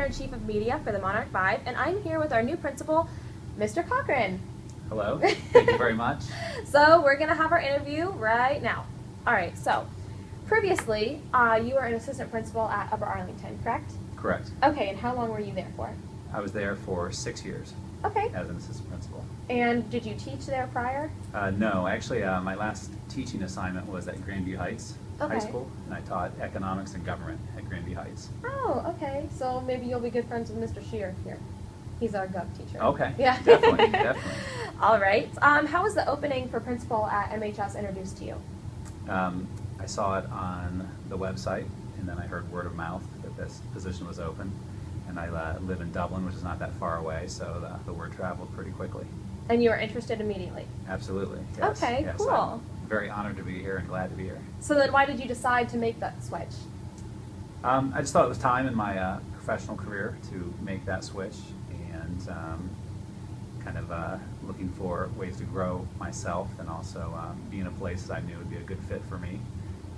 Editor-in-Chief of Media for the Monarch 5, and I'm here with our new principal, Mr. Cochran. Hello, thank you very much. So we're going to have our interview right now. All right, so previously you were an assistant principal at Upper Arlington, correct? Correct. Okay, and how long were you there for? I was there for 6 years. Okay. As an assistant principal. And did you teach there prior? No, actually my last teaching assignment was at Grandview Heights High School, and I taught economics and government at Grandview Heights. Oh, okay. So maybe you'll be good friends with Mr. Shear here. He's our gov teacher. Okay. Yeah. Definitely, definitely. All right. How was the opening for principal at MHS introduced to you? I saw it on the website, and then I heard word of mouth that this position was open. And I live in Dublin, which is not that far away, so the word traveled pretty quickly. And you were interested immediately? Absolutely, yes. Okay, yes, cool. I'm very honored to be here and glad to be here. So then why did you decide to make that switch? I just thought it was time in my professional career to make that switch, and kind of looking for ways to grow myself, and also be in a place that I knew would be a good fit for me.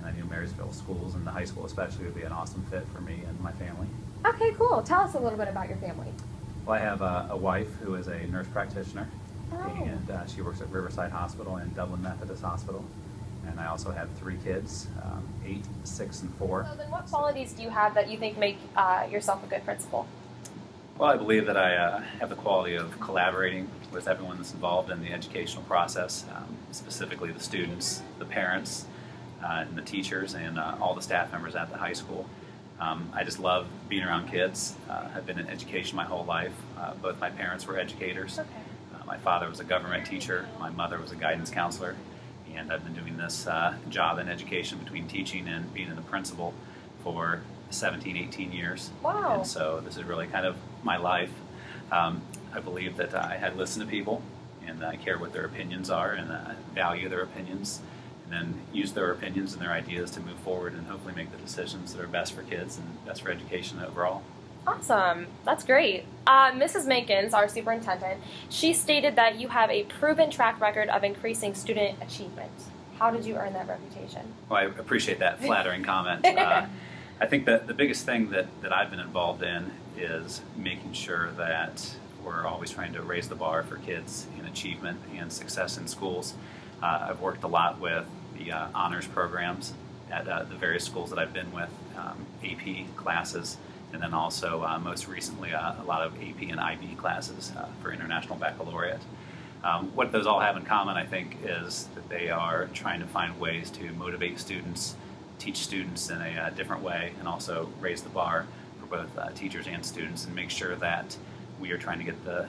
And I knew Marysville schools, and the high school especially, would be an awesome fit for me and my family. Okay, cool. Tell us a little bit about your family. Well, I have a wife who is a nurse practitioner, Oh. and she works at Riverside Hospital and Dublin Methodist Hospital. And I also have 3 kids, 8, 6, and 4. So then what qualities do you have that you think make yourself a good principal? Well, I believe that I have the quality of collaborating with everyone that's involved in the educational process, specifically the students, the parents, and the teachers, and all the staff members at the high school. I just love being around kids. I've been in education my whole life. Both my parents were educators. Okay. My father was a government teacher. My mother was a guidance counselor. And I've been doing this job in education between teaching and being the principal for 17, 18 years. Wow. And so this is really kind of my life. I believe that I had to listen to people, and I care what their opinions are, and value their opinions, and then use their opinions and their ideas to move forward and hopefully make the decisions that are best for kids and best for education overall. Awesome. That's great. Mrs. Mankins, our superintendent, she stated that you have a proven track record of increasing student achievement. How did you earn that reputation? Well, I appreciate that flattering comment. I think that the biggest thing that I've been involved in is making sure that we're always trying to raise the bar for kids in achievement and success in schools. I've worked a lot with the honors programs at the various schools that I've been with, AP classes, and then also most recently a lot of AP and IB classes for International Baccalaureate. What those all have in common, I think, is that they are trying to find ways to motivate students, teach students in a different way, and also raise the bar for both teachers and students, and make sure that we are trying to get the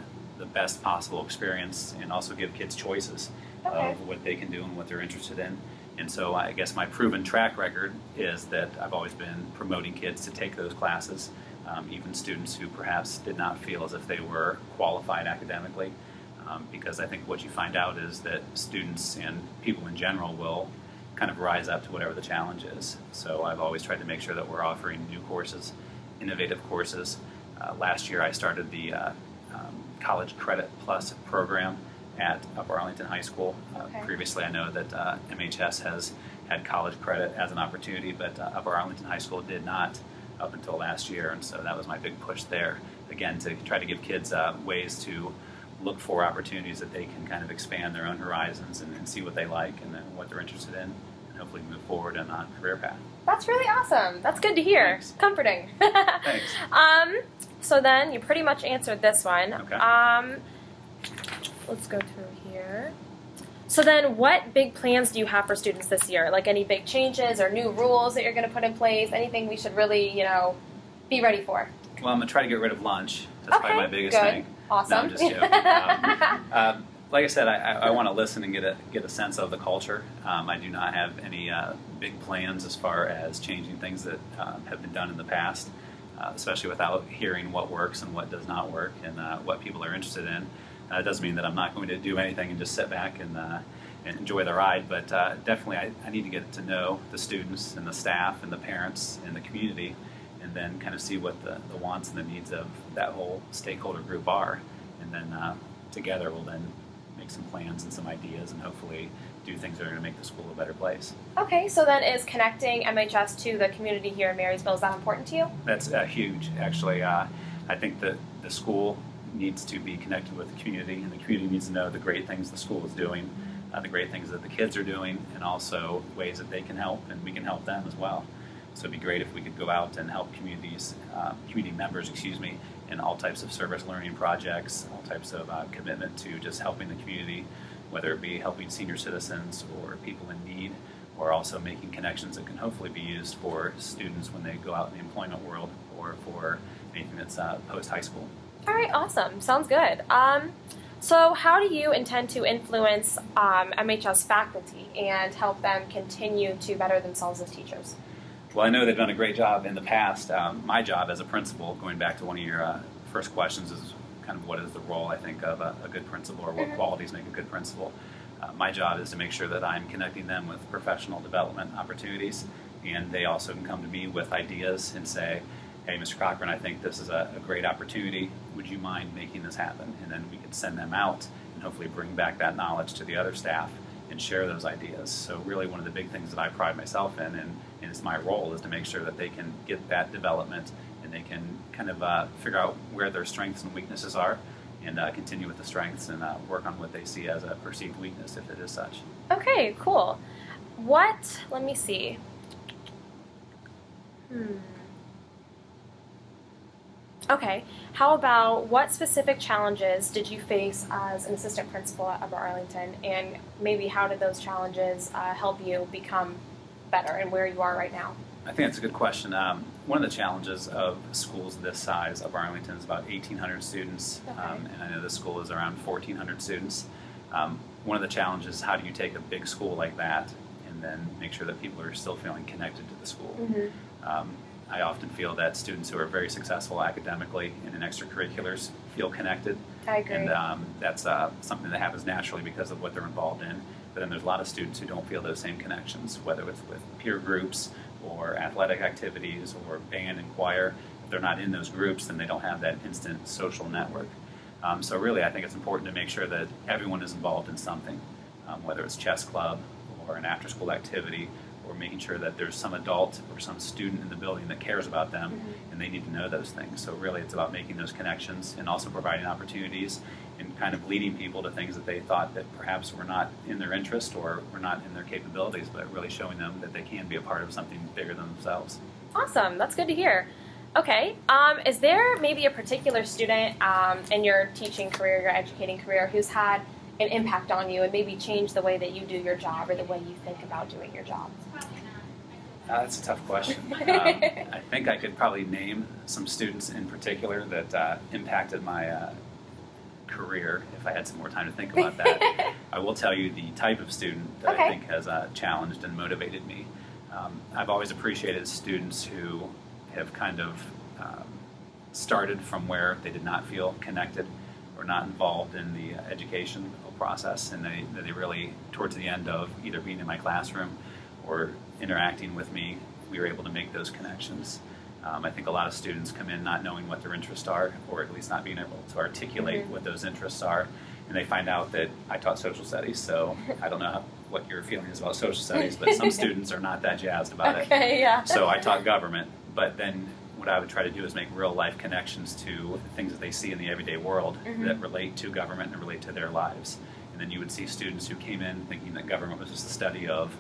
best possible experience and also give kids choices of what they can do and what they're interested in. And so I guess my proven track record is that I've always been promoting kids to take those classes, even students who perhaps did not feel as if they were qualified academically, because I think what you find out is that students and people in general will kind of rise up to whatever the challenge is. So I've always tried to make sure that we're offering new courses, innovative courses. Last year I started the College Credit Plus program at Upper Arlington High School. Previously I know that MHS has had college credit as an opportunity, but Upper Arlington High School did not up until last year, and so that was my big push there, again, to try to give kids ways to look for opportunities that they can kind of expand their own horizons and see what they like and then what they're interested in, and hopefully move forward on a career path. That's really awesome. That's good to hear. Thanks. Comforting. Thanks. So then you pretty much answered this one. Okay. Let's go through here. So then what big plans do you have for students this year? Like any big changes or new rules that you're going to put in place? Anything we should really, be ready for? Well, I'm going to try to get rid of lunch. That's probably my biggest good. thing. Awesome. No, I'm just joking. Like I said, I want to listen and get a sense of the culture. I do not have any big plans as far as changing things that have been done in the past, especially without hearing what works and what does not work and what people are interested in. It doesn't mean that I'm not going to do anything and just sit back and enjoy the ride, but definitely I need to get to know the students and the staff and the parents and the community, and then kind of see what the wants and the needs of that whole stakeholder group are, and then together we'll then make some plans and some ideas and hopefully do things that are going to make the school a better place. Okay, so then is connecting MHS to the community here in Marysville, is that important to you? That's huge, actually. I think that the school needs to be connected with the community, and the community needs to know the great things the school is doing, the great things that the kids are doing, and also ways that they can help, and we can help them as well. So it'd be great if we could go out and help community members, in all types of service learning projects, all types of commitment to just helping the community, whether it be helping senior citizens or people in need, or also making connections that can hopefully be used for students when they go out in the employment world or for anything that's post-high school. All right, awesome. Sounds good. So how do you intend to influence MHS faculty and help them continue to better themselves as teachers? Well, I know they've done a great job in the past. My job as a principal, going back to one of your first questions, is kind of what is the role, I think, of a good principal, or what qualities make a good principal. My job is to make sure that I'm connecting them with professional development opportunities, and they also can come to me with ideas and say, hey, Mr. Cochran, I think this is a great opportunity. Would you mind making this happen? And then we can send them out and hopefully bring back that knowledge to the other staff and share those ideas. So really one of the big things that I pride myself in, and it's my role, is to make sure that they can get that development and they can kind of figure out where their strengths and weaknesses are, and continue with the strengths and work on what they see as a perceived weakness, if it is such. Okay, cool. Let me see. Okay, how about what specific challenges did you face as an assistant principal at Upper Arlington, and maybe how did those challenges help you become better and where you are right now? I think that's a good question. One of the challenges of schools this size, Upper Arlington, is about 1,800 students, and I know this school is around 1,400 students. One of the challenges is how do you take a big school like that and then make sure that people are still feeling connected to the school. I often feel that students who are very successful academically and in extracurriculars feel connected. I agree. And that's something that happens naturally because of what they're involved in. But then there's a lot of students who don't feel those same connections, whether it's with peer groups or athletic activities or band and choir. If they're not in those groups, then they don't have that instant social network. So really, I think it's important to make sure that everyone is involved in something, whether it's chess club or an after-school activity, or making sure that there's some adult or some student in the building that cares about them, and they need to know those things. So really it's about making those connections and also providing opportunities and kind of leading people to things that they thought that perhaps were not in their interest or were not in their capabilities, but really showing them that they can be a part of something bigger than themselves. Awesome, that's good to hear. Okay, is there maybe a particular student in your teaching career, your educating career, who's had an impact on you and maybe change the way that you do your job or the way you think about doing your job? That's a tough question. I think I could probably name some students in particular that impacted my career if I had some more time to think about that. I will tell you the type of student that I think has challenged and motivated me. I've always appreciated students who have kind of started from where they did not feel connected or not involved in the educational process, and they really, towards the end of either being in my classroom or interacting with me, we were able to make those connections. I think a lot of students come in not knowing what their interests are, or at least not being able to articulate what those interests are, and they find out that I taught social studies, so I don't know what your feeling is about social studies, but some students are not that jazzed about it. So I taught government, but then what I would try to do is make real life connections to things that they see in the everyday world that relate to government and relate to their lives. And then you would see students who came in thinking that government was just the study of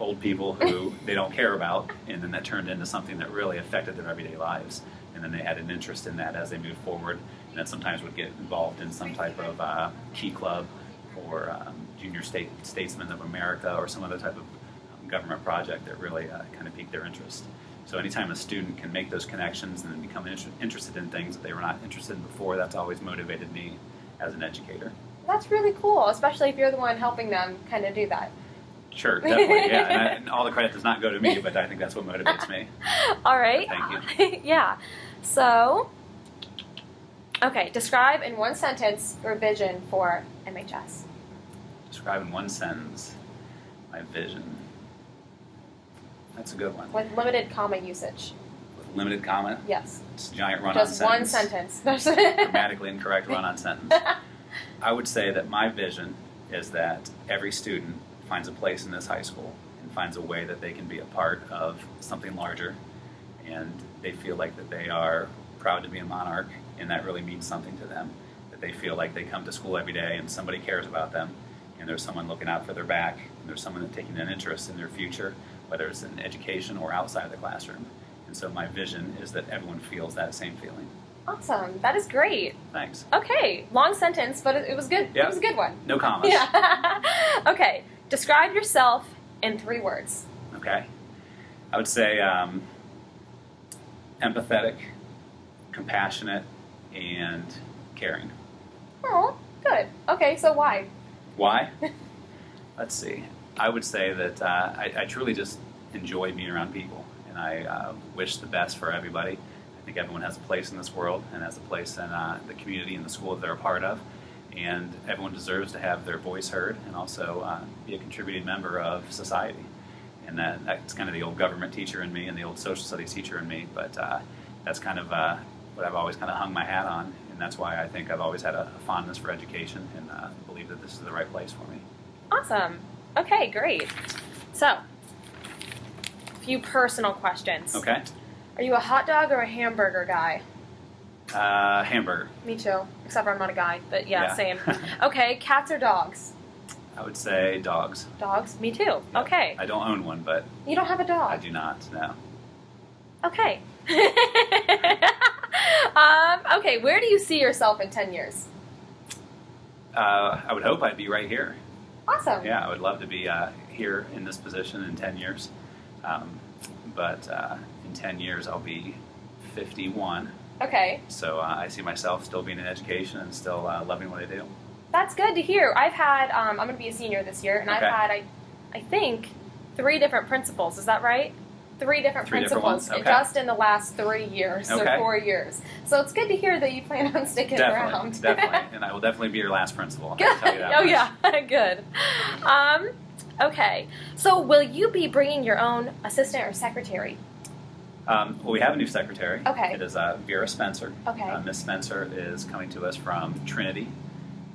old people who they don't care about, and then that turned into something that really affected their everyday lives. And then they had an interest in that as they moved forward, and then sometimes would get involved in some type of key club or Junior Statesmen of America or some other type of government project that really kind of piqued their interest. So anytime a student can make those connections and then become interested in things that they were not interested in before, that's always motivated me as an educator. That's really cool, especially if you're the one helping them kind of do that. Sure, definitely, yeah. And all the credit does not go to me, but I think that's what motivates me. All right. So thank you. Yeah. So, okay, describe in one sentence your vision for MHS. Describe in one sentence my vision. That's a good one. With limited comma usage. With limited comma? Yes. It's a giant run-on sentence. sentence. Just one sentence. Grammatically incorrect run-on sentence. I would say that my vision is that every student finds a place in this high school and finds a way that they can be a part of something larger, and they feel like that they are proud to be a Monarch, and that really means something to them, that they feel like they come to school every day and somebody cares about them, and there's someone looking out for their back, and there's someone that's taking an interest in their future, whether it's in education or outside of the classroom. And so my vision is that everyone feels that same feeling. Awesome. That is great. Thanks. Okay. Long sentence, but it was good. Yep. It was a good one. No commas. Yeah. Okay. Describe yourself in 3 words. Okay. I would say empathetic, compassionate, and caring. Oh, good. Okay, so why? Why? Let's see. I would say that I truly just enjoy being around people, and I wish the best for everybody. I think everyone has a place in this world and has a place in the community and the school that they're a part of, and everyone deserves to have their voice heard and also be a contributing member of society. And that's kind of the old government teacher in me and the old social studies teacher in me, but that's kind of what I've always kind of hung my hat on, and that's why I think I've always had a fondness for education and believe that this is the right place for me. Awesome. Okay, great. So, a few personal questions. Okay. Are you a hot dog or a hamburger guy? Hamburger. Me too, except for I'm not a guy, but yeah. Same. Yeah. Okay, cats or dogs? I would say dogs. Dogs? Me too. Yep. Okay. I don't own one, but You don't have a dog? I do not, no. Okay. Okay, where do you see yourself in 10 years? I would hope I'd be right here. Awesome. Yeah, I would love to be here in this position in 10 years. But in 10 years, I'll be 51. Okay. So I see myself still being in education and still loving what I do. That's good to hear. I've had, I'm going to be a senior this year, and Okay. I've had, I think, 3 different principals. Is that right? 3 different Three different principals ones? Okay. just in the last 3 years, so Okay. 4 years. So it's good to hear that you plan on sticking around. Definitely. And I will definitely be your last principal. I Good. can tell you that Oh, much. yeah. Good. Okay. So will you be bringing your own assistant or secretary? Well, we have a new secretary. Okay. It is Vera Spencer. Okay. Miss Spencer is coming to us from Trinity,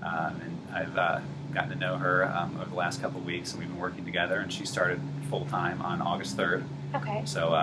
and I've gotten to know her over the last couple of weeks, and we've been working together, and she started full-time on August 3rd. Okay. So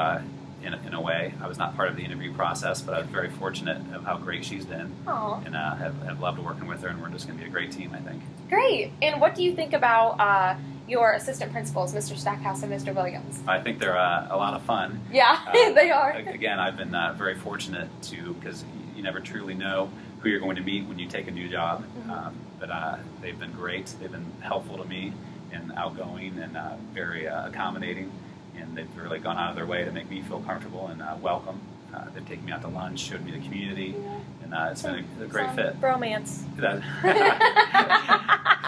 in a way, I was not part of the interview process, but I was very fortunate of how great she's been, Aw. and have loved working with her, and we're just going to be a great team, I think. Great. And what do you think about your assistant principals, Mr. Stackhouse and Mr. Williams? I think they're a lot of fun. Yeah, they are. Again, I've been very fortunate because you never truly know who you're going to meet when you take a new job. Mm-hmm. But they've been great. They've been helpful to me and outgoing and very accommodating. And they've really gone out of their way to make me feel comfortable and welcome. They've taken me out to lunch, showed me the community, and it's been a great fit. Bromance.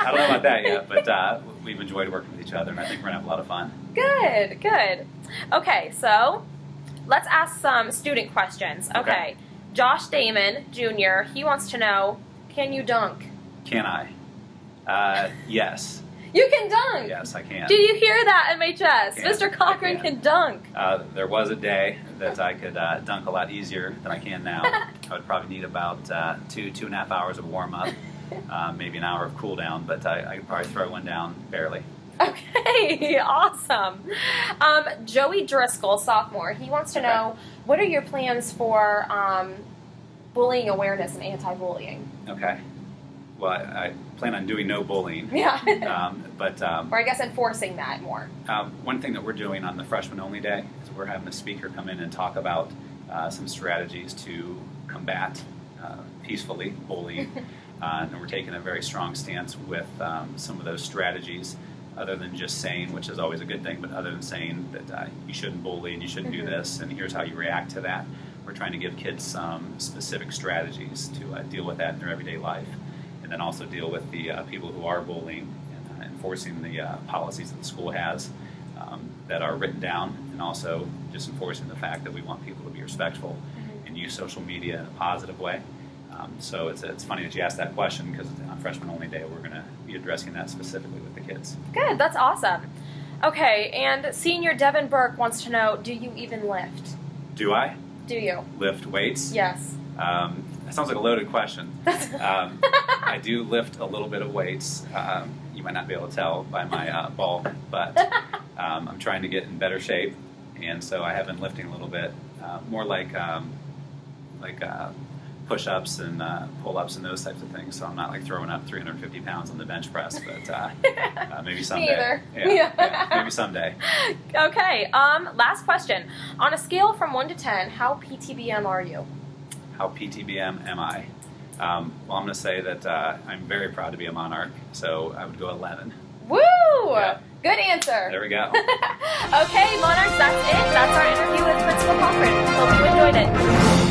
I don't know about that yet, but we've enjoyed working with each other, and I think we're going to have a lot of fun. Good, good. Okay, so let's ask some student questions. Okay. Josh Damon, Jr., he wants to know, can you dunk? Can I? Yes. You can dunk! Yes, I can. Do you hear that, MHS? Can. Mr. Cochran I can dunk. There was a day that I could dunk a lot easier than I can now. I would probably need about 2.5 hours of warm-up, maybe an hour of cool-down, but I could probably throw one down barely. Okay, awesome. Joey Driscoll, sophomore, he wants to know, what are your plans for bullying awareness and anti-bullying? Okay. Well, I plan on doing no bullying. Yeah. Or I guess enforcing that more. One thing that we're doing on the freshman-only day is we're having a speaker come in and talk about some strategies to combat peacefully bullying. And we're taking a very strong stance with some of those strategies, other than just saying, which is always a good thing, but other than saying that you shouldn't bully and you shouldn't do this and here's how you react to that. We're trying to give kids some specific strategies to deal with that in their everyday life. And then also deal with the people who are bullying and enforcing the policies that the school has that are written down, and also just enforcing the fact that we want people to be respectful and use social media in a positive way. So it's funny that you asked that question, because on Freshman Only Day we're going to be addressing that specifically with the kids. Good, that's awesome. Okay, and senior Devon Burke wants to know, do you even lift? Do I? Do you? Lift weights? Yes. That sounds like a loaded question. I do lift a little bit of weights. You might not be able to tell by my bulk, but I'm trying to get in better shape, and so I have been lifting a little bit, more like push-ups and pull-ups and those types of things. So I'm not like throwing up 350 pounds on the bench press, but maybe someday. Me either. Yeah, maybe someday. Okay. Last question. On a scale from 1 to 10, how PTBM are you? How PTBM am I? Well, I'm going to say that I'm very proud to be a Monarch, so I would go 11. Woo! Yeah. Good answer. There we go. Okay, Monarchs, that's it. That's our interview with Principal Cochran. Hope you enjoyed it.